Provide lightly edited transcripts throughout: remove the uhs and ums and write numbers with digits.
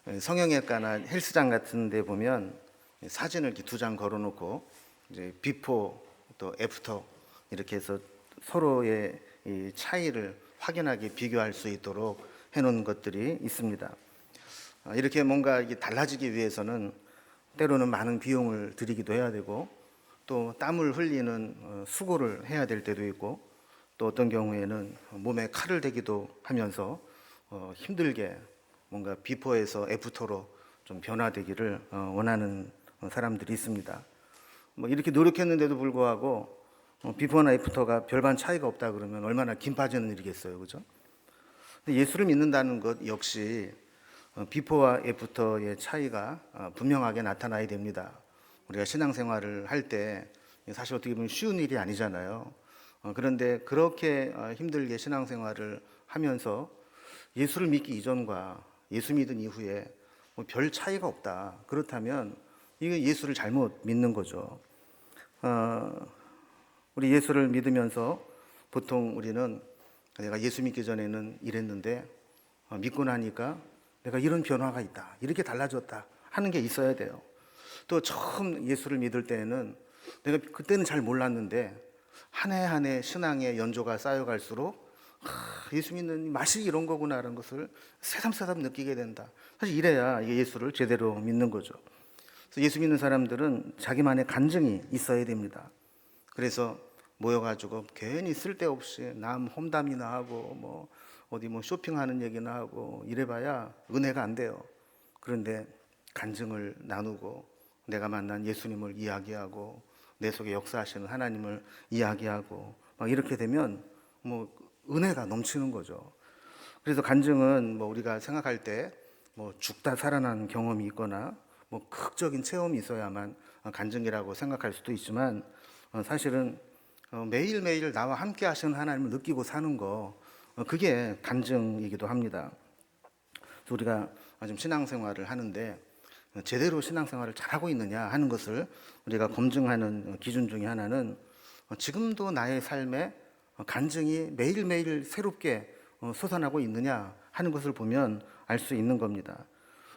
성형외과나 헬스장 같은 데 보면 사진을 이렇게 두 장 걸어 놓고 이제 비포 또 애프터 이렇게 해서 서로의 이 차이를 확연하게 비교할 수 있도록 해 놓은 것들이 있습니다. 이렇게 뭔가 이게 달라지기 위해서는 때로는 많은 비용을 들이기도 해야 되고 또 땀을 흘리는 수고를 해야 될 때도 있고 또 어떤 경우에는 몸에 칼을 대기도 하면서 힘들게 뭔가 비포에서 애프터로 좀 변화되기를 원하는 사람들이 있습니다. 뭐 이렇게 노력했는데도 불구하고 비포나 애프터가 별반 차이가 없다 그러면 얼마나 김 빠지는 일이겠어요, 그죠? 근데 예수를 믿는다는 것 역시 비포와 애프터의 차이가 분명하게 나타나야 됩니다. 우리가 신앙생활을 할 때 사실 어떻게 보면 쉬운 일이 아니잖아요. 그런데 그렇게 힘들게 신앙생활을 하면서 예수를 믿기 이전과 예수 믿은 이후에 뭐별 차이가 없다. 그렇다면 이게 예수를 잘못 믿는 거죠. 우리 예수를 믿으면서 보통 우리는 내가 예수 믿기 전에는 이랬는데 믿고 나니까 내가 이런 변화가 있다. 이렇게 달라졌다. 하는 게 있어야 돼요. 또 처음 예수를 믿을 때는 내가 그때는 잘 몰랐는데 한 해 한 해 신앙의 연조가 쌓여갈수록 예수 믿는 맛이 이런 거구나라는 것을 새삼새삼 느끼게 된다. 사실 이래야 이게 예수를 제대로 믿는 거죠. 그래서 예수 믿는 사람들은 자기만의 간증이 있어야 됩니다. 그래서 모여가지고 괜히 쓸데없이 남 험담이나 하고 뭐 어디 뭐 쇼핑하는 얘기나 하고 이래봐야 은혜가 안 돼요. 그런데 간증을 나누고 내가 만난 예수님을 이야기하고 내 속에 역사하시는 하나님을 이야기하고 막 이렇게 되면 뭐 은혜가 넘치는 거죠. 그래서 간증은 뭐 우리가 생각할 때 뭐 죽다 살아난 경험이 있거나 뭐 극적인 체험이 있어야만 간증이라고 생각할 수도 있지만 사실은 매일매일 나와 함께 하시는 하나님을 느끼고 사는 거 그게 간증이기도 합니다. 그래서 우리가 좀 신앙생활을 하는데 제대로 신앙생활을 잘하고 있느냐 하는 것을 우리가 검증하는 기준 중에 하나는 지금도 나의 삶에 간증이 매일매일 새롭게 솟아나고 있느냐 하는 것을 보면 알 수 있는 겁니다.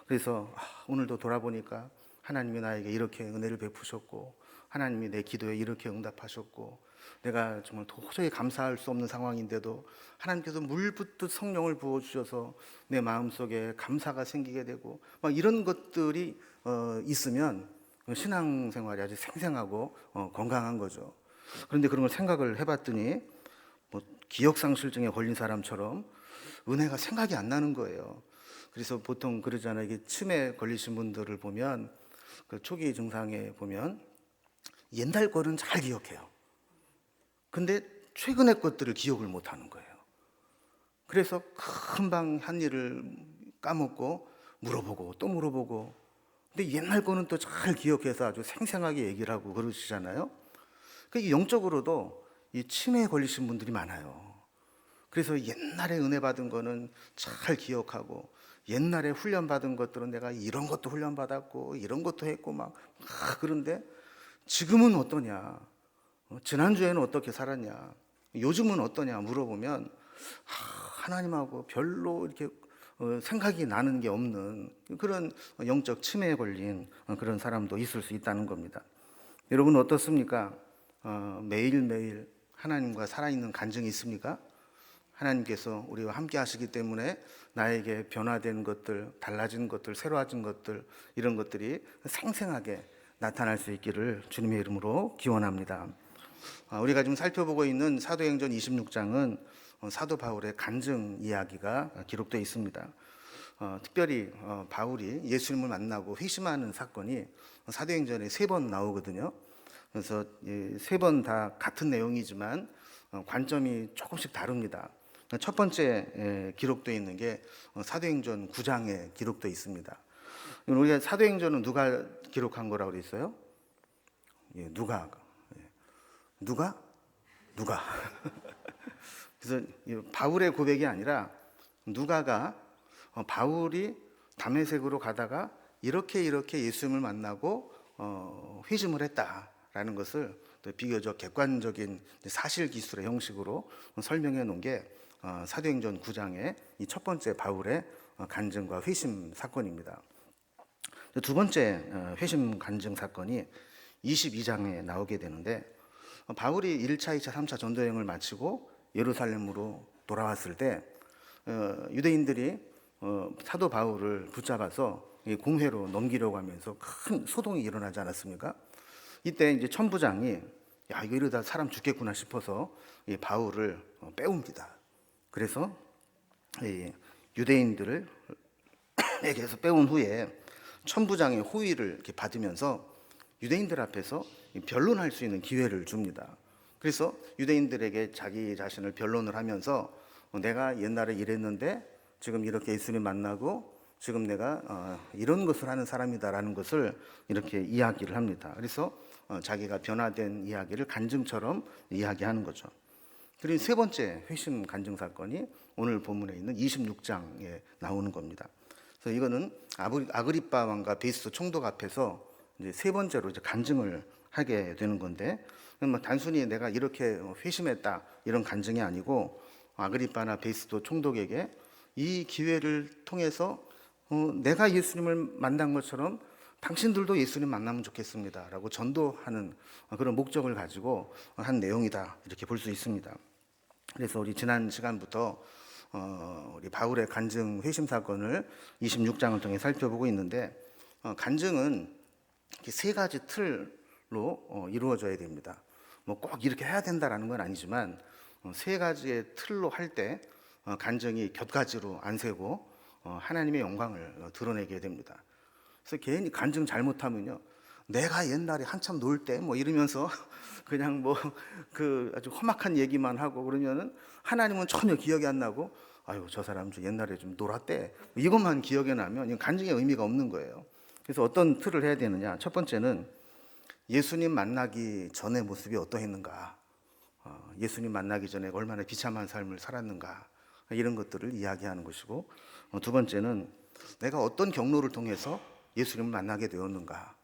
그래서 오늘도 돌아보니까 하나님이 나에게 이렇게 은혜를 베푸셨고 하나님이 내 기도에 이렇게 응답하셨고 내가 정말 도저히 감사할 수 없는 상황인데도 하나님께서 물 붓듯 성령을 부어주셔서 내 마음속에 감사가 생기게 되고 막 이런 것들이 있으면 신앙생활이 아주 생생하고 건강한 거죠. 그런데 그런 걸 생각을 해봤더니 뭐 기억상실증에 걸린 사람처럼 은혜가 생각이 안 나는 거예요. 그래서 보통 그러잖아요. 이게 치매 걸리신 분들을 보면 그 초기 증상에 보면 옛날 거는 잘 기억해요. 근데 최근의 것들을 기억을 못 하는 거예요. 그래서 금방 한 일을 까먹고 물어보고 또 물어보고 근데 옛날 거는 또 잘 기억해서 아주 생생하게 얘기를 하고 그러시잖아요. 그러니까 영적으로도 이 치매에 걸리신 분들이 많아요. 그래서 옛날에 은혜 받은 거는 잘 기억하고 옛날에 훈련 받은 것들은 내가 이런 것도 훈련 받았고 이런 것도 했고 막 그런데 지금은 어떠냐? 지난주에는 어떻게 살았냐? 요즘은 어떠냐 물어보면 하나님하고 별로 이렇게 생각이 나는 게 없는 그런 영적 치매에 걸린 그런 사람도 있을 수 있다는 겁니다. 여러분 어떻습니까? 매일매일 하나님과 살아있는 간증이 있습니까? 하나님께서 우리와 함께 하시기 때문에 나에게 변화된 것들, 달라진 것들, 새로워진 것들 이런 것들이 생생하게 나타날 수 있기를 주님의 이름으로 기원합니다. 우리가 지금 살펴보고 있는 사도행전 26장은 사도 바울의 간증 이야기가 기록되어 있습니다. 특별히 바울이 예수님을 만나고 회심하는 사건이 사도행전에 3번 나오거든요. 그래서 3번 다 같은 내용이지만 관점이 조금씩 다릅니다. 첫 번째 기록되어 있는 게 사도행전 9장에 기록되어 있습니다. 우리가 사도행전은 누가 기록한 거라고 그랬어요? 누가? 누가? 그래서 바울의 고백이 아니라 누가가 바울이 다메섹으로 가다가 이렇게 예수님을 만나고 회심을 했다라는 것을 또 비교적 객관적인 사실 기술의 형식으로 설명해 놓은 게 사도행전 9장의 이 첫 번째 바울의 간증과 회심 사건입니다. 두 번째 회심 간증 사건이 22장에 나오게 되는데, 바울이 1차, 2차, 3차 전도여행을 마치고 예루살렘으로 돌아왔을 때 유대인들이 사도 바울을 붙잡아서 공회로 넘기려고 하면서 큰 소동이 일어나지 않았습니까? 이때 이제 천부장이 야, 이거 이러다 사람 죽겠구나 싶어서 이 바울을 빼옵니다. 그래서 이 유대인들을 에게서 빼온 후에 천부장의 호의를 이렇게 받으면서 유대인들 앞에서 변론할 수 있는 기회를 줍니다. 그래서 유대인들에게 자기 자신을 변론을 하면서 내가 옛날에 이랬는데 지금 이렇게 예수님 만나고 지금 내가 이런 것을 하는 사람이다라는 것을 이렇게 이야기를 합니다. 그래서 자기가 변화된 이야기를 간증처럼 이야기하는 거죠. 그리고 세 번째 회심 간증 사건이 오늘 본문에 있는 26장에 나오는 겁니다. 그래서 이거는 아그리빠 왕과 베스도 총독 앞에서 이제 세 번째로 이제 간증을 하게 되는 건데, 뭐 단순히 내가 이렇게 회심했다 이런 간증이 아니고 아그리빠나 베스도 총독에게 이 기회를 통해서 내가 예수님을 만난 것처럼 당신들도 예수님 만나면 좋겠습니다라고 전도하는 그런 목적을 가지고 한 내용이다 이렇게 볼 수 있습니다. 그래서 우리 지난 시간부터 우리 바울의 간증 회심 사건을 26장을 통해 살펴보고 있는데, 간증은 세 가지 틀로 이루어져야 됩니다. 뭐 꼭 이렇게 해야 된다라는 건 아니지만 세 가지의 틀로 할 때 간증이 곁가지로 안 세고 하나님의 영광을 드러내게 됩니다. 그래서 괜히 간증 잘못하면요, 내가 옛날에 한참 놀 때 뭐 이러면서 그냥 뭐 그 아주 험악한 얘기만 하고 그러면은 하나님은 전혀 기억이 안 나고 아유 저 사람 저 옛날에 좀 놀았대 이것만 기억에 나면 이건 간증의 의미가 없는 거예요. 그래서 어떤 틀을 해야 되느냐? 첫 번째는 예수님 만나기 전의 모습이 어떠했는가, 예수님 만나기 전에 얼마나 비참한 삶을 살았는가 이런 것들을 이야기하는 것이고, 두 번째는 내가 어떤 경로를 통해서 예수님을 만나게 되었는가,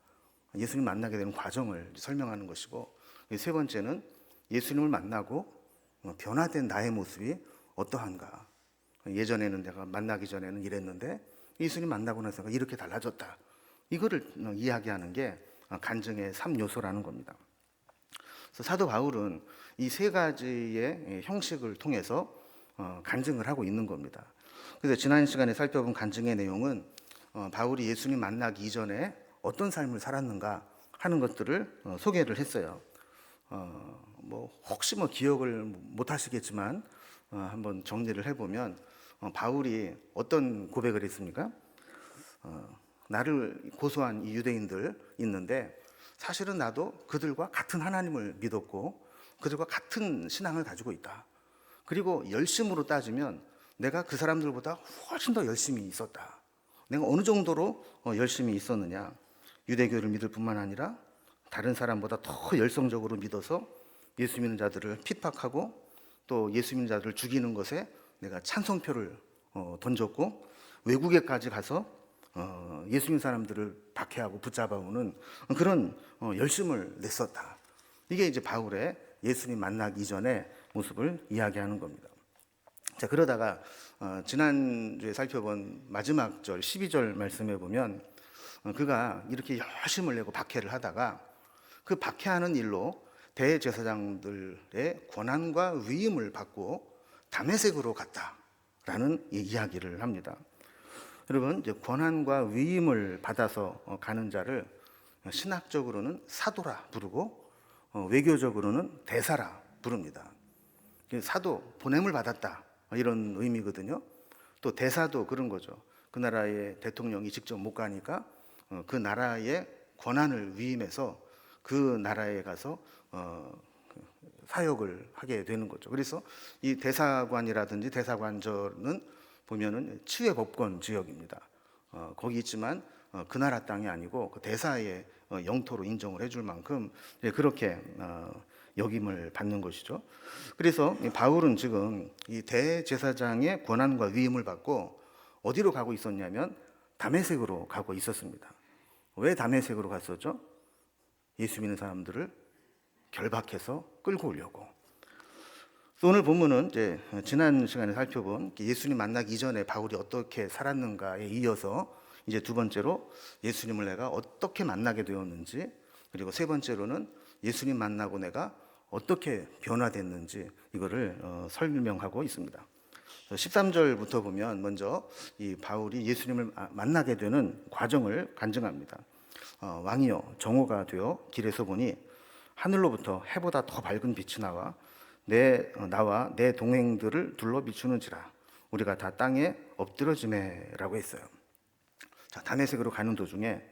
예수님 만나게 되는 과정을 설명하는 것이고, 세 번째는 예수님을 만나고 변화된 나의 모습이 어떠한가, 예전에는 내가 만나기 전에는 이랬는데 예수님 만나고 나서 이렇게 달라졌다, 이거를 이야기하는 게 간증의 3요소라는 겁니다. 그래서 사도 바울은 이 세 가지의 형식을 통해서 간증을 하고 있는 겁니다. 그래서 지난 시간에 살펴본 간증의 내용은 바울이 예수님 만나기 이전에 어떤 삶을 살았는가 하는 것들을 소개를 했어요. 뭐 혹시 뭐 기억을 못 하시겠지만 한번 정리를 해보면 바울이 어떤 고백을 했습니까? 나를 고소한 이 유대인들 있는데 사실은 나도 그들과 같은 하나님을 믿었고 그들과 같은 신앙을 가지고 있다. 그리고 열심으로 따지면 내가 그 사람들보다 훨씬 더 열심히 있었다. 내가 어느 정도로 열심히 있었느냐, 유대교를 믿을 뿐만 아니라 다른 사람보다 더 열성적으로 믿어서 예수 믿는 자들을 핍박하고 또 예수 믿는 자들을 죽이는 것에 내가 찬성표를 던졌고 외국에까지 가서 예수 믿는 사람들을 박해하고 붙잡아오는 그런 열심을 냈었다. 이게 이제 바울의 예수님 만나기 이전의 모습을 이야기하는 겁니다. 자, 그러다가 지난주에 살펴본 마지막 절 12절 말씀에 보면 그가 이렇게 열심을 내고 박해를 하다가 그 박해하는 일로 대제사장들의 권한과 위임을 받고 다메섹으로 갔다라는 이야기를 합니다. 여러분, 이제 권한과 위임을 받아서 가는 자를 신학적으로는 사도라 부르고 외교적으로는 대사라 부릅니다. 사도, 보냄을 받았다 이런 의미거든요. 또 대사도 그런 거죠. 그 나라의 대통령이 직접 못 가니까 그 나라의 권한을 위임해서 그 나라에 가서 사역을 하게 되는 거죠. 그래서 이 대사관이라든지 대사관저는 보면은 치외 법권 지역입니다. 거기 있지만 그 나라 땅이 아니고 그 대사의 영토로 인정을 해줄 만큼 그렇게 역임을 받는 것이죠. 그래서 바울은 지금 이 대제사장의 권한과 위임을 받고 어디로 가고 있었냐면 다메섹으로 가고 있었습니다. 왜 다메섹으로 갔었죠? 예수 믿는 사람들을 결박해서 끌고 오려고. 또 오늘 본문은 이제 지난 시간에 살펴본 예수님 만나기 이전에 바울이 어떻게 살았는가에 이어서 이제 두 번째로 예수님을 내가 어떻게 만나게 되었는지, 그리고 세 번째로는 예수님 만나고 내가 어떻게 변화됐는지 이거를 설명하고 있습니다. 13절부터 보면 먼저 이 바울이 예수님을 만나게 되는 과정을 간증합니다. 왕이여 정오가 되어 길에서 보니 하늘로부터 해보다 더 밝은 빛이 나와 내 동행들을 둘러 비추는지라 우리가 다 땅에 엎드러지매라고 했어요. 자, 다메섹으로 가는 도중에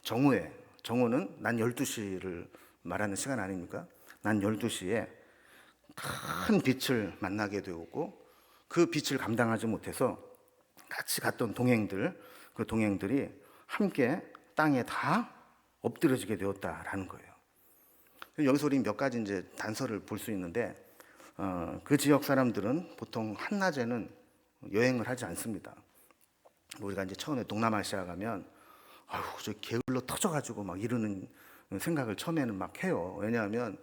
정오는 난 12시를 말하는 시간 아닙니까? 난 12시에 큰 빛을 만나게 되었고 그 빛을 감당하지 못해서 같이 갔던 그 동행들이 함께 땅에 다 엎드려지게 되었다라는 거예요. 여기서 우리 몇 가지 이제 단서를 볼 수 있는데, 그 지역 사람들은 보통 한낮에는 여행을 하지 않습니다. 우리가 이제 처음에 동남아시아 가면 아유 저 게을러 터져가지고 막 이러는 생각을 처음에는 막 해요. 왜냐하면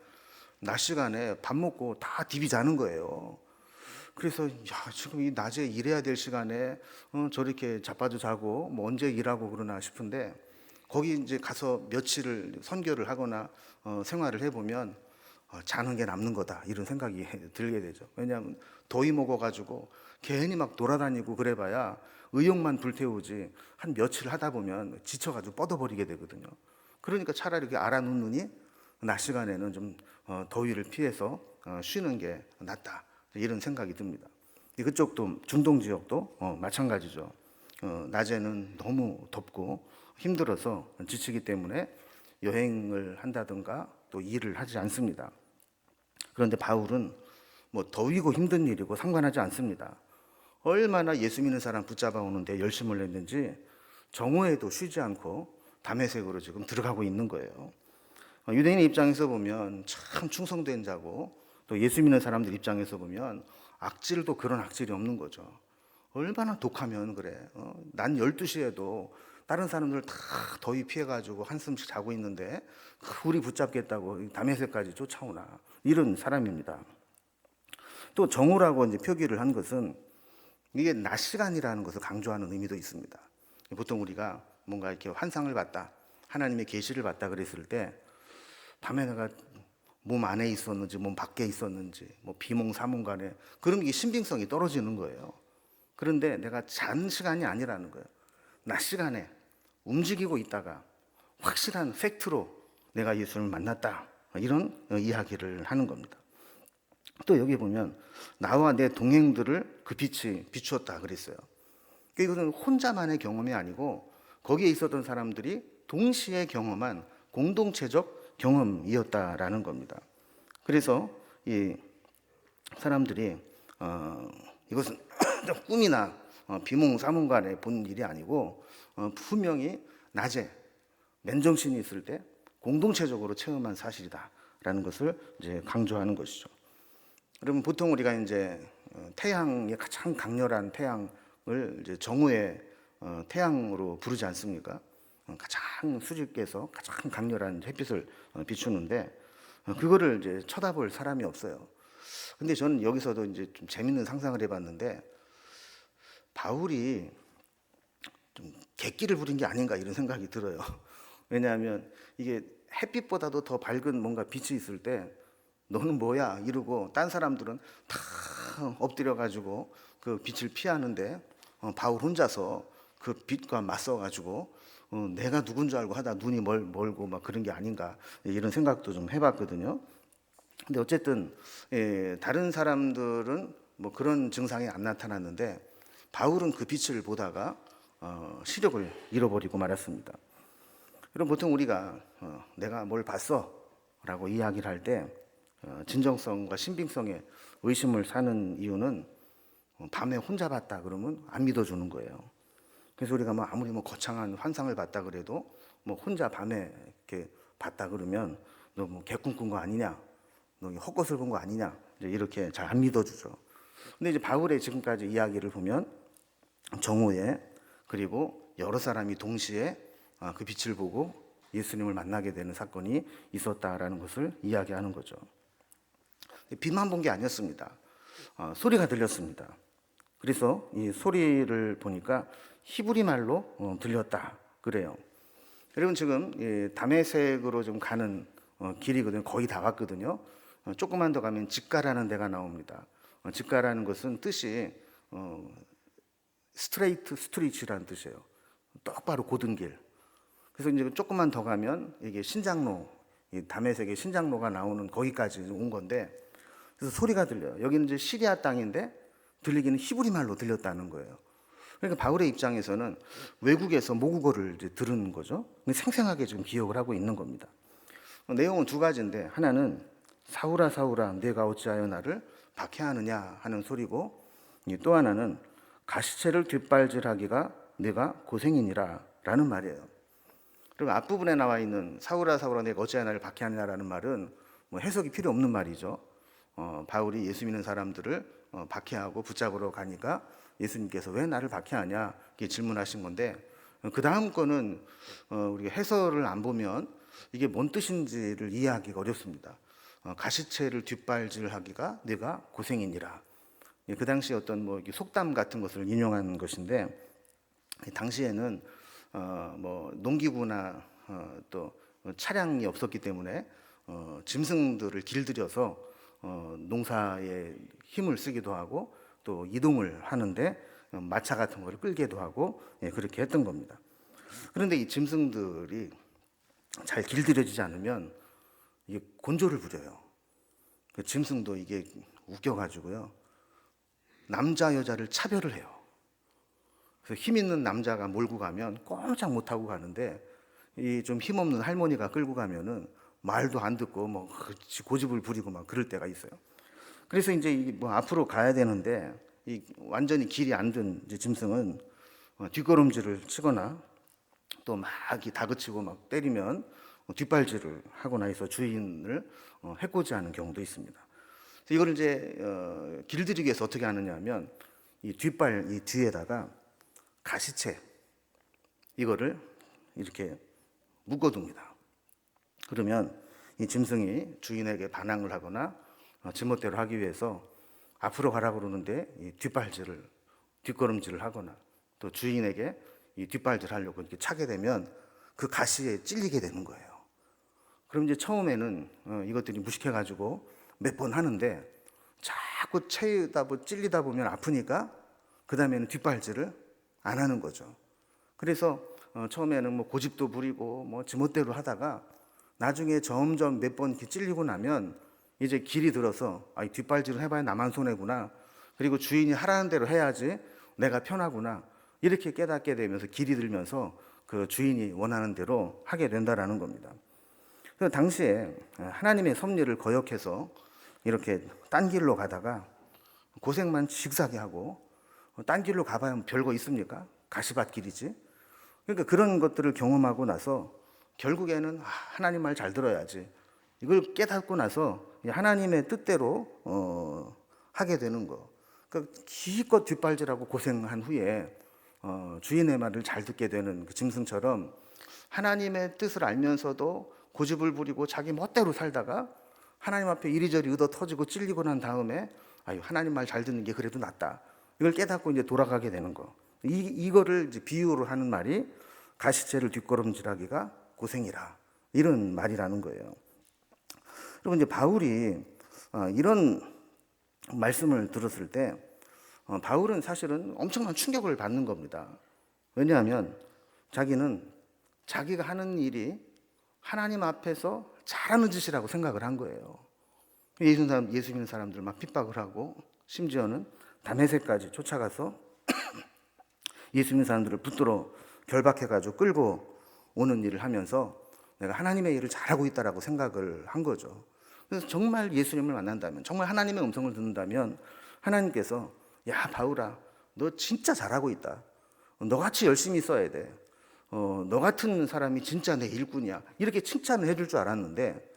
낮 시간에 밥 먹고 다 디비 자는 거예요. 그래서 야 지금 이 낮에 일해야 될 시간에 저렇게 자빠져 자고 뭐 언제 일하고 그러나 싶은데, 거기 이제 가서 며칠을 선교를 하거나 생활을 해보면 자는 게 남는 거다 이런 생각이 들게 되죠. 왜냐하면 더위 먹어가지고 괜히 막 돌아다니고 그래봐야 의욕만 불태우지 한 며칠 하다 보면 지쳐가지고 뻗어버리게 되거든요. 그러니까 차라리 이렇게 알아놓느니 낮 시간에는 좀 더위를 피해서 쉬는 게 낫다 이런 생각이 듭니다. 그쪽도 중동 지역도 마찬가지죠. 낮에는 너무 덥고 힘들어서 지치기 때문에 여행을 한다든가 또 일을 하지 않습니다. 그런데 바울은 뭐 더위고 힘든 일이고 상관하지 않습니다. 얼마나 예수 믿는 사람 붙잡아 오는데 열심을 냈는지 정오에도 쉬지 않고 다메섹으로 지금 들어가고 있는 거예요. 유대인 입장에서 보면 참 충성된 자고, 또 예수 믿는 사람들 입장에서 보면 악질도 그런 악질이 없는 거죠. 얼마나 독하면 그래. 난 12시에도 다른 사람들 다 더위 피해가지고 한숨씩 자고 있는데 우리 붙잡겠다고 다메섹까지 쫓아오나, 이런 사람입니다. 또 정오라고 이제 표기를 한 것은 이게 낮 시간이라는 것을 강조하는 의미도 있습니다. 보통 우리가 뭔가 이렇게 환상을 봤다, 하나님의 계시를 봤다 그랬을 때 밤에 내가 몸 안에 있었는지 몸 밖에 있었는지 뭐 비몽사몽간에 그럼 이게 신빙성이 떨어지는 거예요. 그런데 내가 잔 시간이 아니라는 거예요. 낮 시간에 움직이고 있다가 확실한 팩트로 내가 예수를 만났다, 이런 이야기를 하는 겁니다. 또 여기 보면 나와 내 동행들을 그 빛이 비추었다 그랬어요. 이것은 혼자만의 경험이 아니고 거기에 있었던 사람들이 동시에 경험한 공동체적 경험이었다라는 겁니다. 그래서 이 사람들이 이것은 꿈이나 비몽사몽간에 본 일이 아니고 분명히 낮에 맨정신이 있을 때 공동체적으로 체험한 사실이다라는 것을 이제 강조하는 것이죠. 그러면 보통 우리가 이제 태양이 가장 강렬한 태양을 이제 정오의 태양으로 부르지 않습니까? 가장 수직에서 가장 강렬한 햇빛을 비추는데 그거를 이제 쳐다볼 사람이 없어요. 근데 저는 여기서도 이제 좀 재밌는 상상을 해봤는데, 바울이 좀 객기를 부린 게 아닌가 이런 생각이 들어요. 왜냐하면 이게 햇빛보다도 더 밝은 뭔가 빛이 있을 때 너는 뭐야 이러고 딴 사람들은 다 엎드려 가지고 그 빛을 피하는데 바울 혼자서 그 빛과 맞서 가지고 내가 누군 줄 알고 하다 눈이 멀고 막 그런 게 아닌가 이런 생각도 좀 해봤거든요. 근데 어쨌든 다른 사람들은 뭐 그런 증상이 안 나타났는데 바울은 그 빛을 보다가 시력을 잃어버리고 말았습니다. 그럼 보통 우리가 내가 뭘 봤어 라고 이야기를 할 때 진정성과 신빙성에 의심을 사는 이유는 밤에 혼자 봤다 그러면 안 믿어주는 거예요. 그래서 우리가 뭐 아무리 뭐 거창한 환상을 봤다 그래도 뭐 혼자 밤에 이렇게 봤다 그러면 너 뭐 개꿈 꾼 거 아니냐, 너 헛것을 본 거 아니냐, 이제 이렇게 잘 안 믿어주죠. 근데 이제 바울의 지금까지 이야기를 보면 정오에 그리고 여러 사람이 동시에 그 빛을 보고 예수님을 만나게 되는 사건이 있었다라는 것을 이야기하는 거죠. 빛만 본 게 아니었습니다. 소리가 들렸습니다. 그래서 이 소리를 보니까 히브리 말로 들렸다 그래요. 여러분 지금 다메섹으로 좀 가는 길이거든요. 거의 다 갔거든요. 조금만 더 가면 직가라는 데가 나옵니다. 직가라는 것은 뜻이 스트레이트 스트리치라는 뜻이에요. 똑바로 고든 길. 그래서 이제 조금만 더 가면 이게 신장로, 이 다메섹의 신장로가 나오는 거기까지 온 건데, 그래서 소리가 들려요. 여기는 이제 시리아 땅인데 들리기는 히브리 말로 들렸다는 거예요. 그러니까 바울의 입장에서는 외국에서 모국어를 이제 들은 거죠. 생생하게 지금 기억을 하고 있는 겁니다. 내용은 두 가지인데, 하나는 사울아 사울아 내가 어찌하여 나를 박해하느냐 하는 소리고, 또 하나는 가시체를 뒷발질하기가 내가 고생이니라 라는 말이에요. 그리고 앞부분에 나와 있는 사울아 사울아 내가 어찌하여 나를 박해하느냐라는 말은 뭐 해석이 필요 없는 말이죠. 바울이 예수 믿는 사람들을 박해하고 붙잡으러 가니까 예수님께서 왜 나를 박해하냐 이렇게 질문하신 건데, 그 다음 거는 우리가 해설을 안 보면 이게 뭔 뜻인지를 이해하기가 어렵습니다. 가시체를 뒷발질하기가 내가 고생이니라. 그 당시 어떤 뭐 속담 같은 것을 인용한 것인데, 당시에는 뭐 농기구나 또 차량이 없었기 때문에 짐승들을 길들여서 농사에 힘을 쓰기도 하고 또 이동을 하는데 마차 같은 거를 끌기도 하고 그렇게 했던 겁니다. 그런데 이 짐승들이 잘 길들여지지 않으면 이게 곤조를 부려요. 그 짐승도 이게 웃겨가지고요, 남자 여자를 차별을 해요. 그래서 힘 있는 남자가 몰고 가면 꼼짝 못 하고 가는데, 이 좀 힘없는 할머니가 끌고 가면은 말도 안 듣고 뭐 고집을 부리고 막 그럴 때가 있어요. 그래서 이제 뭐 앞으로 가야 되는데 이 완전히 길이 안 든 짐승은 뒷걸음질을 치거나 또 막 다그치고 막 때리면 뒷발질을 하거나 해서 주인을 해코지하는 경우도 있습니다. 이걸 이제 길들이기 위해서 어떻게 하느냐면 이 뒷발 이 뒤에다가 가시채 이거를 이렇게 묶어둡니다. 그러면 이 짐승이 주인에게 반항을 하거나 지멋대로 하기 위해서 앞으로 가라고 그러는데 이 뒷걸음질을 하거나 또 주인에게 이 뒷발질 하려고 이렇게 차게 되면 그 가시에 찔리게 되는 거예요. 그럼 이제 처음에는 이것들이 무식해가지고 몇 번 하는데 자꾸 찔리다 보면 아프니까 그 다음에는 뒷발질을 안 하는 거죠. 그래서 처음에는 뭐 고집도 부리고 뭐 지멋대로 하다가 나중에 점점 몇 번 찔리고 나면 이제 길이 들어서 이 뒷발질을 해봐야 나만 손해구나, 그리고 주인이 하라는 대로 해야지 내가 편하구나, 이렇게 깨닫게 되면서 길이 들면서 그 주인이 원하는 대로 하게 된다라는 겁니다. 그래서 당시에 하나님의 섭리를 거역해서 이렇게 딴 길로 가다가 고생만 직사게 하고, 딴 길로 가봐야 별거 있습니까? 가시밭 길이지. 그러니까 그런 것들을 경험하고 나서 결국에는 하나님 말 잘 들어야지, 이걸 깨닫고 나서 하나님의 뜻대로 하게 되는 거. 그러니까 기껏 뒷발질하고 고생한 후에 주인의 말을 잘 듣게 되는 그 짐승처럼 하나님의 뜻을 알면서도 고집을 부리고 자기 멋대로 살다가 하나님 앞에 이리저리 얻어 터지고 찔리고 난 다음에 하나님 말 잘 듣는 게 그래도 낫다, 이걸 깨닫고 이제 돌아가게 되는 거. 이거를 이제 비유로 하는 말이 가시체를 뒷걸음질하기가 고생이라, 이런 말이라는 거예요. 그리고 이제 바울이 이런 말씀을 들었을 때 바울은 사실은 엄청난 충격을 받는 겁니다. 왜냐하면 자기는 자기가 하는 일이 하나님 앞에서 잘하는 짓이라고 생각을 한 거예요. 예수 믿는 사람들 막 핍박을 하고 심지어는 다메섹까지 쫓아가서 예수 믿는 사람들을 붙들어 결박해가지고 끌고 오는 일을 하면서 내가 하나님의 일을 잘하고 있다라고 생각을 한 거죠. 그래서 정말 예수님을 만난다면, 정말 하나님의 음성을 듣는다면 하나님께서 야 바울아, 너 진짜 잘하고 있다, 너같이 열심히 써야 돼, 너 같은 사람이 진짜 내 일꾼이야, 이렇게 칭찬을 해줄 줄 알았는데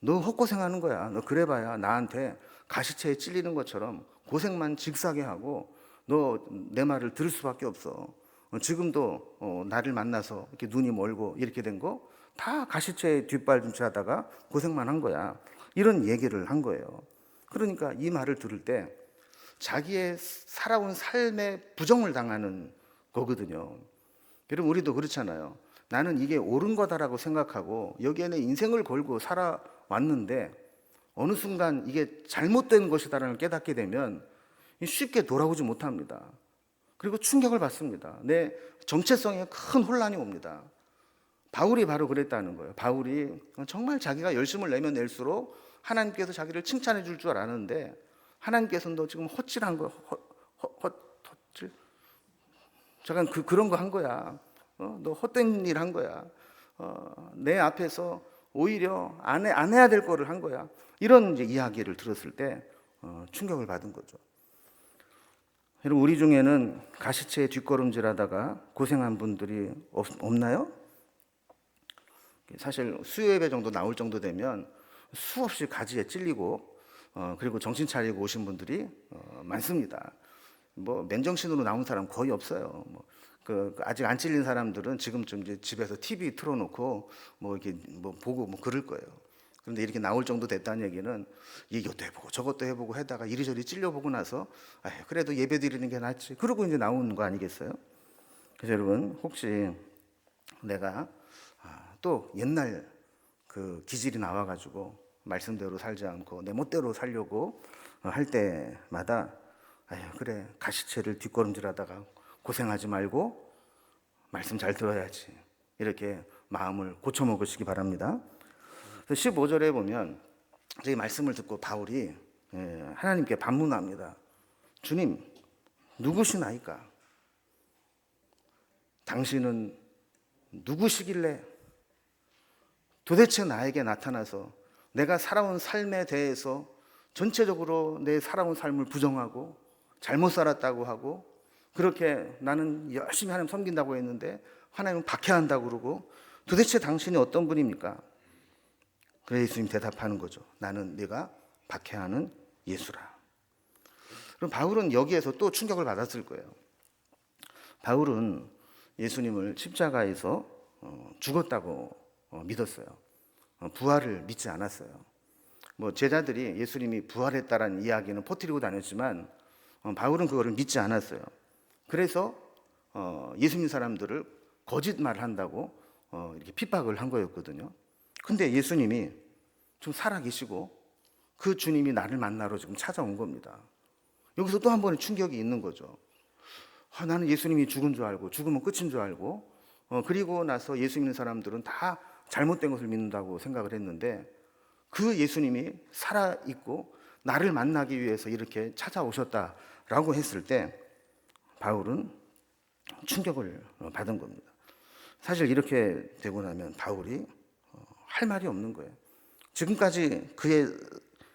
너 헛고생하는 거야. 너 그래봐야 나한테 가시체에 찔리는 것처럼 고생만 직사게 하고 너 내 말을 들을 수밖에 없어. 지금도 나를 만나서 이렇게 눈이 멀고 이렇게 된 거 다 가시체에 뒷발꿈치하다가 고생만 한 거야, 이런 얘기를 한 거예요. 그러니까 이 말을 들을 때 자기의 살아온 삶에 부정을 당하는 거거든요. 여러분, 우리도 그렇잖아요. 나는 이게 옳은 거다라고 생각하고 여기에 내 인생을 걸고 살아왔는데 어느 순간 이게 잘못된 것이다라는 걸 깨닫게 되면 쉽게 돌아오지 못합니다. 그리고 충격을 받습니다. 내 정체성에 큰 혼란이 옵니다. 바울이 바로 그랬다는 거예요. 바울이 정말 자기가 열심을 내면 낼수록 하나님께서 자기를 칭찬해 줄 줄 알았는데 하나님께서는 너 지금 헛질한 거, 헛질? 잠깐 그런 거 한 거야. 너 헛된 일 한 거야. 내 앞에서 오히려 안 해야 될 거를 한 거야. 이런 이제 이야기를 들었을 때 충격을 받은 거죠. 여러분, 우리 중에는 가시체에 뒷걸음질하다가 고생한 분들이 없나요? 사실 수요 예배 정도 나올 정도 되면 수없이 가지에 찔리고 그리고 정신 차리고 오신 분들이 많습니다. 뭐 맨정신으로 나온 사람 거의 없어요. 아직 안 찔린 사람들은 지금쯤 이제 집에서 TV 틀어놓고 뭐 이렇게 뭐 보고 뭐 그럴 거예요. 그런데 이렇게 나올 정도 됐다는 얘기는 이것도 해보고 저것도 해보고 하다가 이리저리 찔려보고 나서 그래도 예배 드리는 게 낫지. 그러고 이제 나오는 거 아니겠어요? 그래서 여러분, 혹시 내가 또 옛날 그 기질이 나와가지고 말씀대로 살지 않고 내 멋대로 살려고 할 때마다 그래, 가시체를 뒷걸음질하다가 고생하지 말고 말씀 잘 들어야지, 이렇게 마음을 고쳐먹으시기 바랍니다. 15절에 보면 이 말씀을 듣고 바울이 하나님께 반문합니다. 주님, 누구시나이까? 당신은 누구시길래 도대체 나에게 나타나서 내가 살아온 삶에 대해서 전체적으로 내 살아온 삶을 부정하고 잘못 살았다고 하고 그렇게 나는 열심히 하나님 섬긴다고 했는데 하나님은 박해한다고 그러고 도대체 당신이 어떤 분입니까? 그래서 예수님 대답하는 거죠. 나는 네가 박해하는 예수라. 그럼 바울은 여기에서 또 충격을 받았을 거예요. 바울은 예수님을 십자가에서 죽었다고 믿었어요. 부활을 믿지 않았어요. 뭐 제자들이 예수님이 부활했다라는 이야기는 퍼뜨리고 다녔지만 바울은 그거를 믿지 않았어요. 그래서 예수님 사람들을 거짓말을 한다고 이렇게 핍박을 한 거였거든요. 근데 예수님이 좀 살아계시고 그 주님이 나를 만나러 지금 찾아온 겁니다. 여기서 또 한 번의 충격이 있는 거죠. 나는 예수님이 죽은 줄 알고 죽으면 끝인 줄 알고 그리고 나서 예수 믿는 사람들은 다 잘못된 것을 믿는다고 생각을 했는데 그 예수님이 살아있고 나를 만나기 위해서 이렇게 찾아오셨다라고 했을 때 바울은 충격을 받은 겁니다. 사실 이렇게 되고 나면 바울이 할 말이 없는 거예요. 지금까지 그의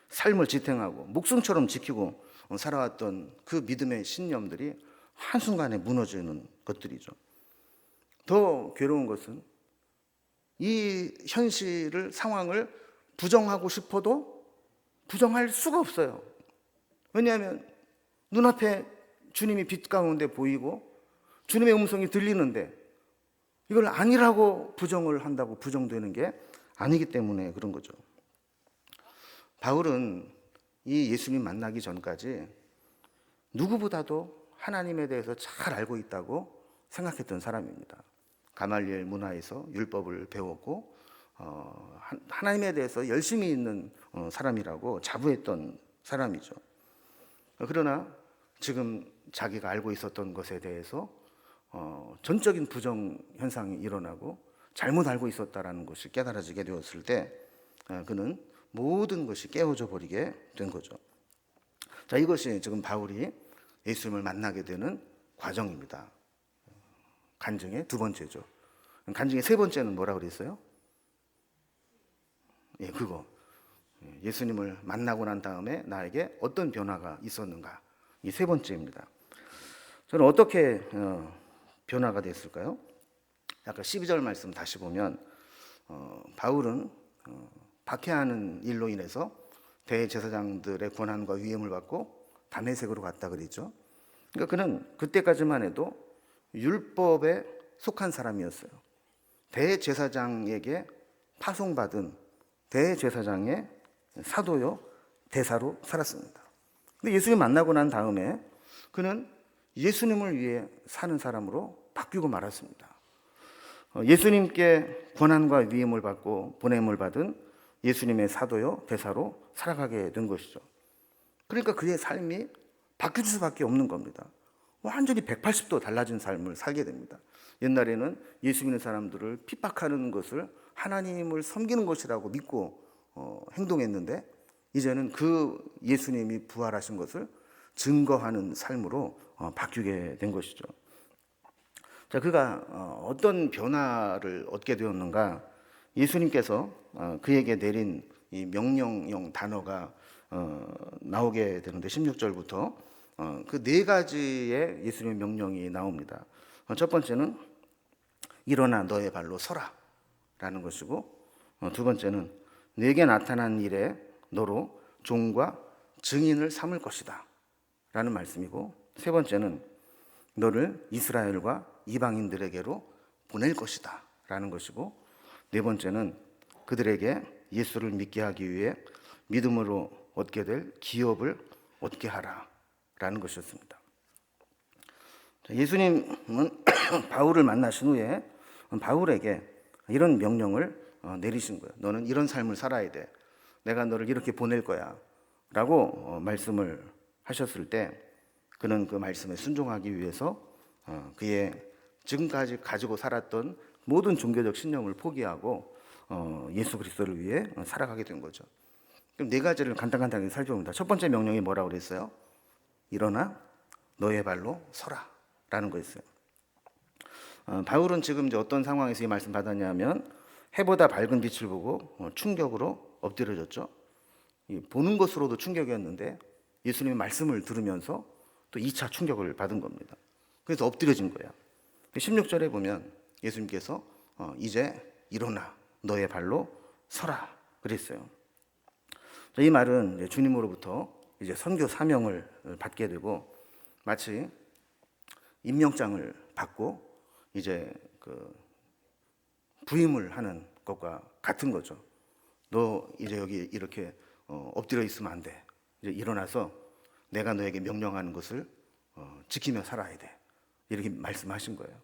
삶을 지탱하고 목숨처럼 지키고 살아왔던 그 믿음의 신념들이 한순간에 무너지는 것들이죠. 더 괴로운 것은 이 현실을, 상황을 부정하고 싶어도 부정할 수가 없어요. 왜냐하면 눈앞에 주님이 빛 가운데 보이고 주님의 음성이 들리는데 이걸 아니라고 부정을 한다고 부정되는 게 아니기 때문에 그런 거죠. 바울은 이 예수님 만나기 전까지 누구보다도 하나님에 대해서 잘 알고 있다고 생각했던 사람입니다. 가말리엘 문화에서 율법을 배웠고 하나님에 대해서 열심히 있는 사람이라고 자부했던 사람이죠. 그러나 지금 자기가 알고 있었던 것에 대해서 전적인 부정 현상이 일어나고 잘못 알고 있었다라는 것이 깨달아지게 되었을 때 그는 모든 것이 깨어져 버리게 된 거죠. 자, 이것이 지금 바울이 예수님을 만나게 되는 과정입니다. 간증의 두 번째죠. 간증의 세 번째는 뭐라고 그랬어요? 그거. 예수님을 만나고 난 다음에 나에게 어떤 변화가 있었는가. 이 세 번째입니다. 저는 어떻게 변화가 됐을까요? 아까 12절 말씀 다시 보면 바울은 박해하는 일로 인해서 대제사장들의 권한과 위임을 받고 다메섹으로 갔다 그랬죠. 그러니까 그는 그때까지만 해도 율법에 속한 사람이었어요. 대제사장에게 파송받은 대제사장의 사도요 대사로 살았습니다. 근데 예수님 만나고 난 다음에 그는 예수님을 위해 사는 사람으로 바뀌고 말았습니다. 예수님께 권한과 위임을 받고 보냄을 받은 예수님의 사도요 대사로 살아가게 된 것이죠. 그러니까 그의 삶이 바뀔 수밖에 없는 겁니다. 완전히 180도 달라진 삶을 살게 됩니다. 옛날에는 예수 믿는 사람들을 핍박하는 것을 하나님을 섬기는 것이라고 믿고 행동했는데, 이제는 그 예수님이 부활하신 것을 증거하는 삶으로 바뀌게 된 것이죠. 자, 그가 어떤 변화를 얻게 되었는가? 예수님께서 그에게 내린 이 명령형 단어가 나오게 되는데 16절부터 그 네 가지의 예수님의 명령이 나옵니다. 첫 번째는 일어나 너의 발로 서라 라는 것이고, 두 번째는 내게 나타난 일에 너로 종과 증인을 삼을 것이다 라는 말씀이고, 세 번째는 너를 이스라엘과 이방인들에게로 보낼 것이다 라는 것이고, 네 번째는 그들에게 예수를 믿게 하기 위해 믿음으로 얻게 될 기업을 얻게 하라 라는 것이었습니다. 예수님은 바울을 만나신 후에 바울에게 이런 명령을 내리신 거예요. 너는 이런 삶을 살아야 돼. 내가 너를 이렇게 보낼 거야 라고 말씀을 하셨을 때, 그는 그 말씀에 순종하기 위해서 그의 지금까지 가지고 살았던 모든 종교적 신념을 포기하고 예수 그리스도를 위해 살아가게 된 거죠. 그럼 네 가지를 간단하게 살펴봅니다. 첫 번째 명령이 뭐라고 그랬어요? 일어나 너의 발로 서라 라는 거였어요. 바울은 지금 이제 어떤 상황에서 이 말씀 받았냐면, 해보다 밝은 빛을 보고 충격으로 엎드려졌죠. 보는 것으로도 충격이었는데 예수님의 말씀을 들으면서 또 2차 충격을 받은 겁니다. 그래서 엎드려진 거예요. 16절에 보면 예수님께서 이제 일어나 너의 발로 서라 그랬어요. 이 말은 주님으로부터 이제 선교 사명을 받게 되고, 마치 임명장을 받고 이제 그 부임을 하는 것과 같은 거죠. 너 이제 여기 이렇게 엎드려 있으면 안 돼. 이제 일어나서 내가 너에게 명령하는 것을 지키며 살아야 돼. 이렇게 말씀하신 거예요.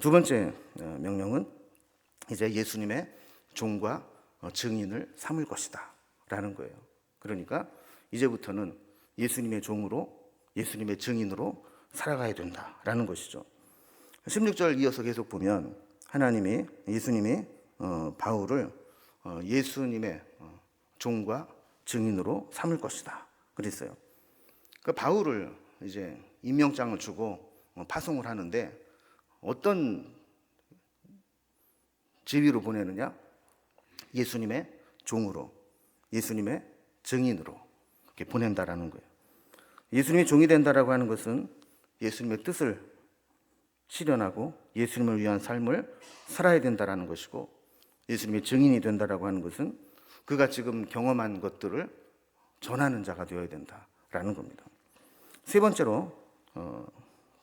두 번째 명령은 이제 예수님의 종과 증인을 삼을 것이다 라는 거예요. 그러니까 이제부터는 예수님의 종으로, 예수님의 증인으로 살아가야 된다라는 것이죠. 16절 이어서 계속 보면 예수님이 바울을 예수님의 종과 증인으로 삼을 것이다 그랬어요. 그 바울을 이제 임명장을 주고 파송을 하는데 어떤 지위로 보내느냐? 예수님의 종으로, 예수님의 증인으로 이렇게 보낸다라는 거예요. 예수님의 종이 된다라고 하는 것은 예수님의 뜻을 실현하고 예수님을 위한 삶을 살아야 된다라는 것이고, 예수님의 증인이 된다라고 하는 것은 그가 지금 경험한 것들을 전하는 자가 되어야 된다라는 겁니다. 세 번째로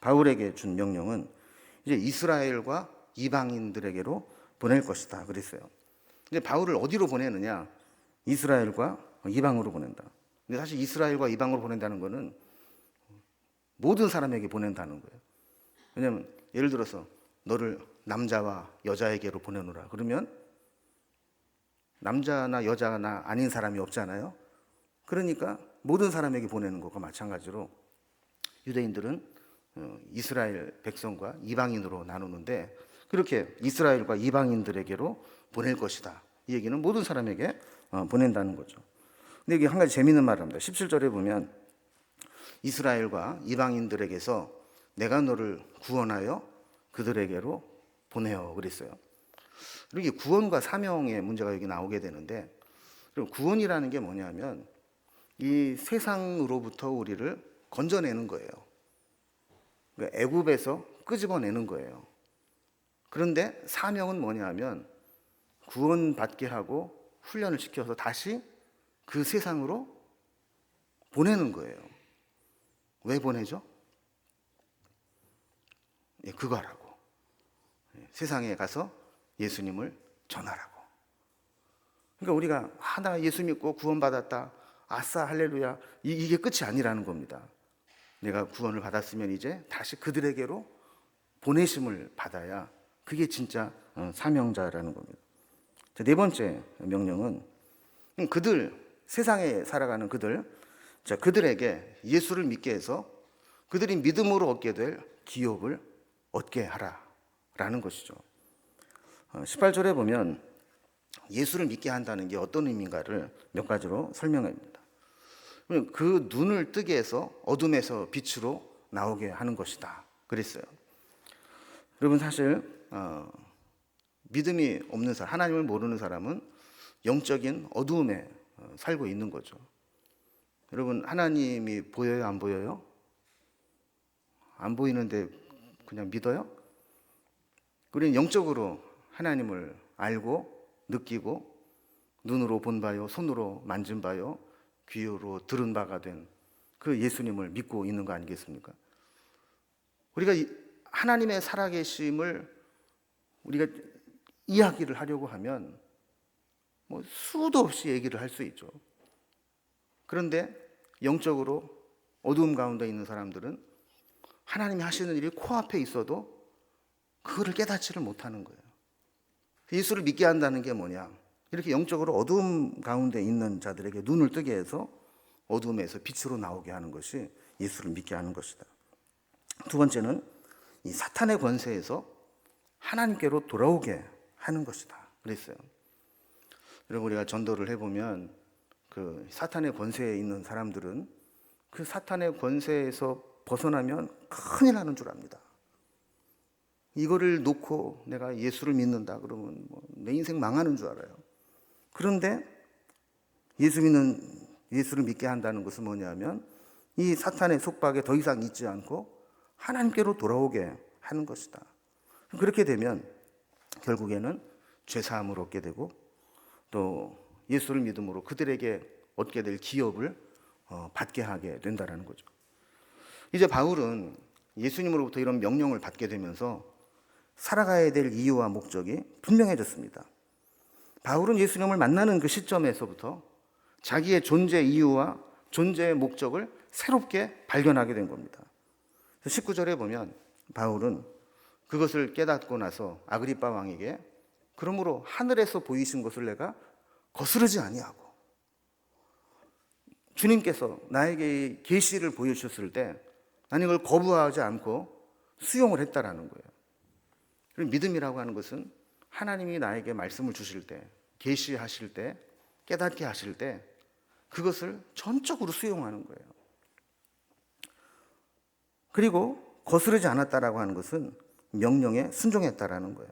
바울에게 준 명령은 이제 이스라엘과 이방인들에게로 보낼 것이다 그랬어요. 근데 바울을 어디로 보내느냐? 이스라엘과 이방으로 보낸다. 근데 사실 이스라엘과 이방으로 보낸다는 것은 모든 사람에게 보낸다는 거예요. 왜냐하면 예를 들어서 너를 남자와 여자에게로 보내노라 그러면 남자나 여자나 아닌 사람이 없잖아요. 그러니까 모든 사람에게 보내는 것과 마찬가지로 유대인들은 이스라엘 백성과 이방인으로 나누는데, 그렇게 이스라엘과 이방인들에게로 보낼 것이다. 이 얘기는 모든 사람에게 보낸다는 거죠. 근데 여기 한 가지 재미있는 말을 합니다. 17절에 보면 이스라엘과 이방인들에게서 내가 너를 구원하여 그들에게로 보내어 그랬어요. 이렇게 구원과 사명의 문제가 여기 나오게 되는데, 그럼 구원이라는 게 뭐냐면 이 세상으로부터 우리를 건져내는 거예요. 그러니까 애굽에서 끄집어내는 거예요. 그런데 사명은 뭐냐면 구원받게 하고 훈련을 시켜서 다시 그 세상으로 보내는 거예요. 왜 보내죠? 그거라고. 세상에 가서 예수님을 전하라고. 그러니까 우리가 나 예수 믿고 구원받았다. 아싸 할렐루야 이게 끝이 아니라는 겁니다. 내가 구원을 받았으면 이제 다시 그들에게로 보내심을 받아야 그게 진짜 사명자라는 겁니다. 네 번째 명령은 그들, 세상에 살아가는 그들, 그들에게 예수를 믿게 해서 그들이 믿음으로 얻게 될 기업을 얻게 하라라는 것이죠. 18절에 보면 예수를 믿게 한다는 게 어떤 의미인가를 몇 가지로 설명합니다. 그 눈을 뜨게 해서 어둠에서 빛으로 나오게 하는 것이다 그랬어요. 여러분 사실 믿음이 없는 사람, 하나님을 모르는 사람은 영적인 어두움에 살고 있는 거죠. 여러분 하나님이 보여요, 안 보여요? 안 보이는데 그냥 믿어요? 우리는 영적으로 하나님을 알고 느끼고 눈으로 본 바요, 손으로 만진 바요, 귀로 들은 바가 된 그 예수님을 믿고 있는 거 아니겠습니까? 우리가 하나님의 살아계심을 우리가 이야기를 하려고 하면 뭐 수도 없이 얘기를 할 수 있죠. 그런데 영적으로 어두움 가운데 있는 사람들은 하나님이 하시는 일이 코앞에 있어도 그거를 깨닫지를 못하는 거예요. 예수를 믿게 한다는 게 뭐냐? 이렇게 영적으로 어두움 가운데 있는 자들에게 눈을 뜨게 해서 어두움에서 빛으로 나오게 하는 것이 예수를 믿게 하는 것이다. 두 번째는 이 사탄의 권세에서 하나님께로 돌아오게 하는 것이다 그랬어요. 여러분 우리가 전도를 해보면 그 사탄의 권세에 있는 사람들은 그 사탄의 권세에서 벗어나면 큰일 나는 줄 압니다. 이거를 놓고 내가 예수를 믿는다 그러면 내 인생 망하는 줄 알아요. 그런데 예수를 믿게 한다는 것은 뭐냐면 이 사탄의 속박에 더 이상 있지 않고 하나님께로 돌아오게 하는 것이다. 그렇게 되면 결국에는 죄사함을 얻게 되고 또 예수를 믿음으로 그들에게 얻게 될 기업을 받게 하게 된다는 거죠. 이제 바울은 예수님으로부터 이런 명령을 받게 되면서 살아가야 될 이유와 목적이 분명해졌습니다. 바울은 예수님을 만나는 그 시점에서부터 자기의 존재 이유와 존재의 목적을 새롭게 발견하게 된 겁니다. 19절에 보면 바울은 그것을 깨닫고 나서 아그리빠 왕에게 그러므로 하늘에서 보이신 것을 내가 거스르지 아니하고 주님께서 나에게 계시를 보여주셨을 때 나는 이걸 거부하지 않고 수용을 했다라는 거예요. 그리고 믿음이라고 하는 것은 하나님이 나에게 말씀을 주실 때, 계시하실 때, 깨닫게 하실 때 그것을 전적으로 수용하는 거예요. 그리고 거스르지 않았다라고 하는 것은 명령에 순종했다라는 거예요.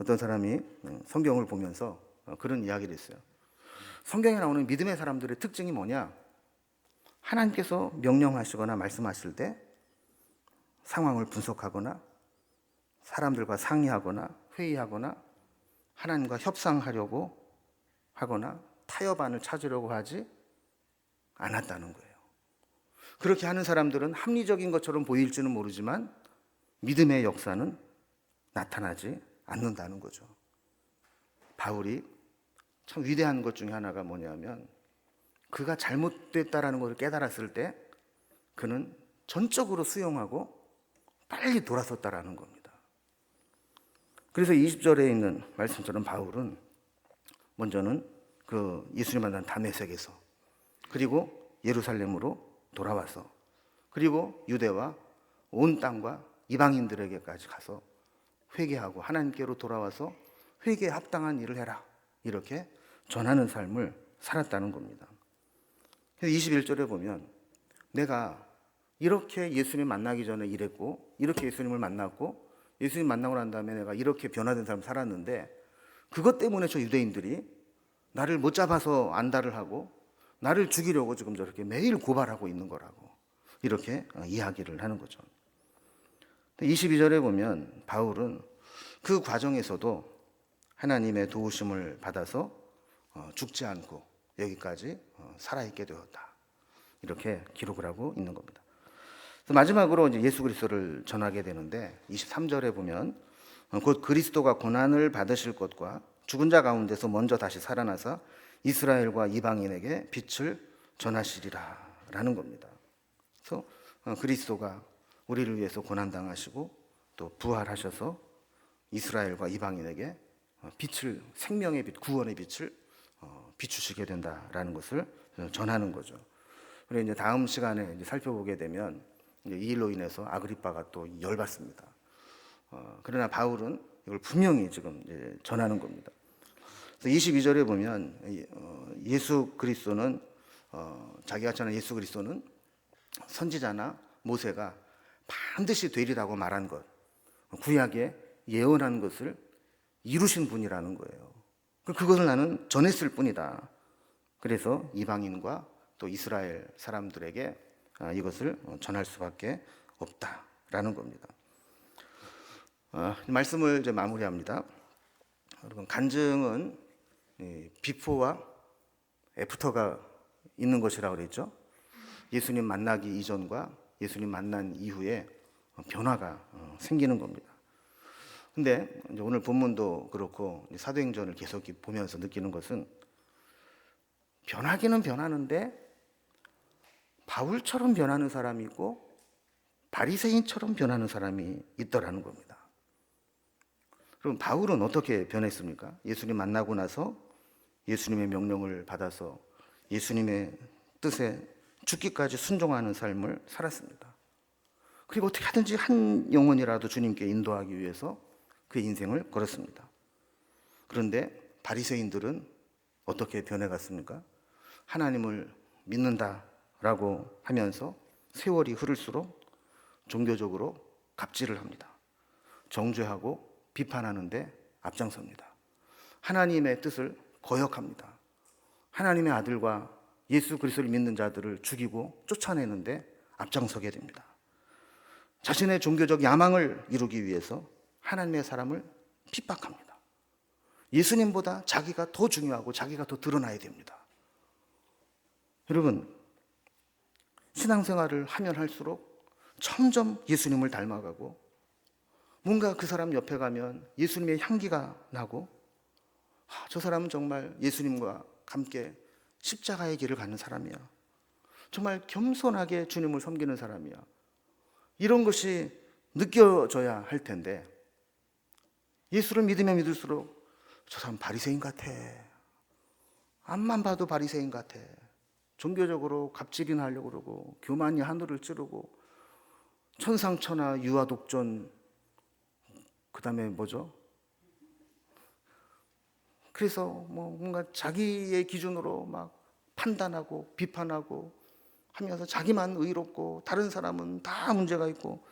어떤 사람이 성경을 보면서 그런 이야기를 했어요. 성경에 나오는 믿음의 사람들의 특징이 뭐냐? 하나님께서 명령하시거나 말씀하실 때 상황을 분석하거나 사람들과 상의하거나 회의하거나 하나님과 협상하려고 하거나 타협안을 찾으려고 하지 않았다는 거예요. 그렇게 하는 사람들은 합리적인 것처럼 보일지는 모르지만 믿음의 역사는 나타나지 않는다는 거죠. 바울이 참 위대한 것 중에 하나가 뭐냐면 그가 잘못됐다라는 것을 깨달았을 때 그는 전적으로 수용하고 빨리 돌아섰다라는 겁니다. 그래서 20절에 있는 말씀처럼 바울은 먼저는 그 예수님 만난 다메섹에서 그리고 예루살렘으로 돌아와서 그리고 유대와 온 땅과 이방인들에게까지 가서 회개하고 하나님께로 돌아와서 회개에 합당한 일을 해라 이렇게 전하는 삶을 살았다는 겁니다. 그래서 21절에 보면 내가 이렇게 예수님 만나기 전에 이랬고 이렇게 예수님을 만났고 예수님 만나고 난 다음에 내가 이렇게 변화된 삶을 살았는데 그것 때문에 저 유대인들이 나를 못 잡아서 안달을 하고 나를 죽이려고 지금 저렇게 매일 고발하고 있는 거라고 이렇게 이야기를 하는 거죠. 22절에 보면 바울은 그 과정에서도 하나님의 도우심을 받아서 죽지 않고 여기까지 살아있게 되었다. 이렇게 기록을 하고 있는 겁니다. 마지막으로 이제 예수 그리스도를 전하게 되는데 23절에 보면 곧 그리스도가 고난을 받으실 것과 죽은 자 가운데서 먼저 다시 살아나사 이스라엘과 이방인에게 빛을 전하시리라라는 겁니다. 그래서 그리스도가 우리를 위해서 고난당하시고 또 부활하셔서 이스라엘과 이방인에게 빛을, 생명의 빛, 구원의 빛을 비추시게 된다라는 것을 전하는 거죠. 그리고 이제 다음 시간에 이제 살펴보게 되면 이제 이 일로 인해서 아그리빠가 또 열받습니다. 그러나 바울은 이걸 분명히 지금 이제 전하는 겁니다. 그래서 22절에 보면 예수 그리스도는 자기가 전한 예수 그리스도는 선지자나 모세가 반드시 되리라고 말한 것, 구약에 예언한 것을 이루신 분이라는 거예요. 그것을 나는 전했을 뿐이다. 그래서 이방인과 또 이스라엘 사람들에게 이것을 전할 수밖에 없다라는 겁니다. 말씀을 이제 마무리합니다. 여러분, 간증은 비포와 애프터가 있는 것이라고 그랬죠. 예수님 만나기 이전과 예수님 만난 이후에 변화가 생기는 겁니다. 근데 오늘 본문도 그렇고 사도행전을 계속 보면서 느끼는 것은 변하기는 변하는데 바울처럼 변하는 사람이 있고 바리새인처럼 변하는 사람이 있더라는 겁니다. 그럼 바울은 어떻게 변했습니까? 예수님 만나고 나서 예수님의 명령을 받아서 예수님의 뜻에 죽기까지 순종하는 삶을 살았습니다. 그리고 어떻게 하든지 한 영혼이라도 주님께 인도하기 위해서 그의 인생을 걸었습니다. 그런데 바리새인들은 어떻게 변해갔습니까? 하나님을 믿는다라고 하면서 세월이 흐를수록 종교적으로 갑질을 합니다. 정죄하고 비판하는데 앞장섭니다. 하나님의 뜻을 거역합니다. 하나님의 아들과 예수 그리스도를 믿는 자들을 죽이고 쫓아내는데 앞장서게 됩니다. 자신의 종교적 야망을 이루기 위해서 하나님의 사람을 핍박합니다. 예수님보다 자기가 더 중요하고 자기가 더 드러나야 됩니다. 여러분, 신앙생활을 하면 할수록 점점 예수님을 닮아가고 뭔가 그 사람 옆에 가면 예수님의 향기가 나고 저 사람은 정말 예수님과 함께 십자가의 길을 가는 사람이야. 정말 겸손하게 주님을 섬기는 사람이야. 이런 것이 느껴져야 할 텐데 예수를 믿으면 믿을수록 저 사람 바리새인 같아. 앞만 봐도 바리새인 같아. 종교적으로 갑질이나 하려고 그러고 교만이 하늘을 찌르고 천상천하 유아독존 그 다음에 뭐죠? 그래서 뭔가 자기의 기준으로 막 판단하고 비판하고 하면서 자기만 의롭고 다른 사람은 다 문제가 있고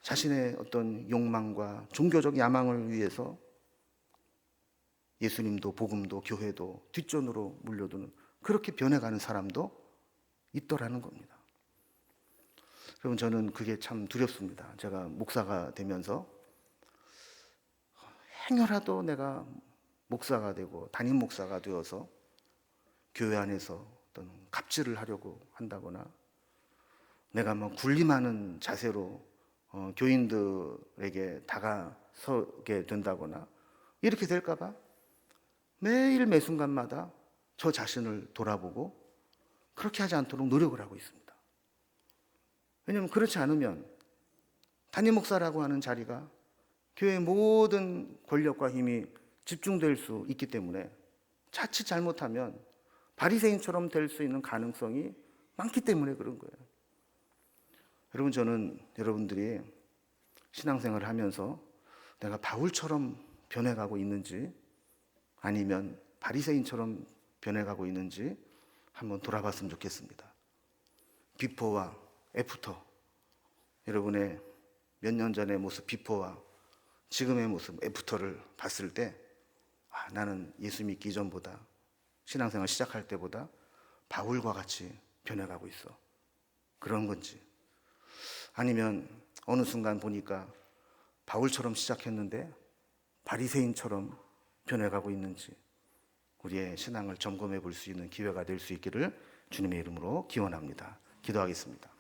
자신의 어떤 욕망과 종교적 야망을 위해서 예수님도 복음도 교회도 뒷전으로 물려두는 그렇게 변해가는 사람도 있더라는 겁니다. 여러분, 저는 그게 참 두렵습니다. 제가 목사가 되면서 행여라도 내가 목사가 되고 담임 목사가 되어서 교회 안에서 어떤 갑질을 하려고 한다거나 내가 군림하는 자세로 교인들에게 다가서게 된다거나 이렇게 될까 봐 매일 매순간마다 저 자신을 돌아보고 그렇게 하지 않도록 노력을 하고 있습니다. 왜냐하면 그렇지 않으면 담임 목사라고 하는 자리가 교회의 모든 권력과 힘이 집중될 수 있기 때문에 자칫 잘못하면 바리새인처럼 될 수 있는 가능성이 많기 때문에 그런 거예요. 여러분, 저는 여러분들이 신앙생활을 하면서 내가 바울처럼 변해가고 있는지 아니면 바리새인처럼 변해가고 있는지 한번 돌아봤으면 좋겠습니다. 비포와 애프터, 여러분의 몇 년 전의 모습 비포와 지금의 모습 애프터를 봤을 때 나는 예수 믿기 이전보다 신앙생활 시작할 때보다 바울과 같이 변해가고 있어. 그런 건지 아니면 어느 순간 보니까 바울처럼 시작했는데 바리새인처럼 변해가고 있는지 우리의 신앙을 점검해 볼 수 있는 기회가 될 수 있기를 주님의 이름으로 기원합니다. 기도하겠습니다.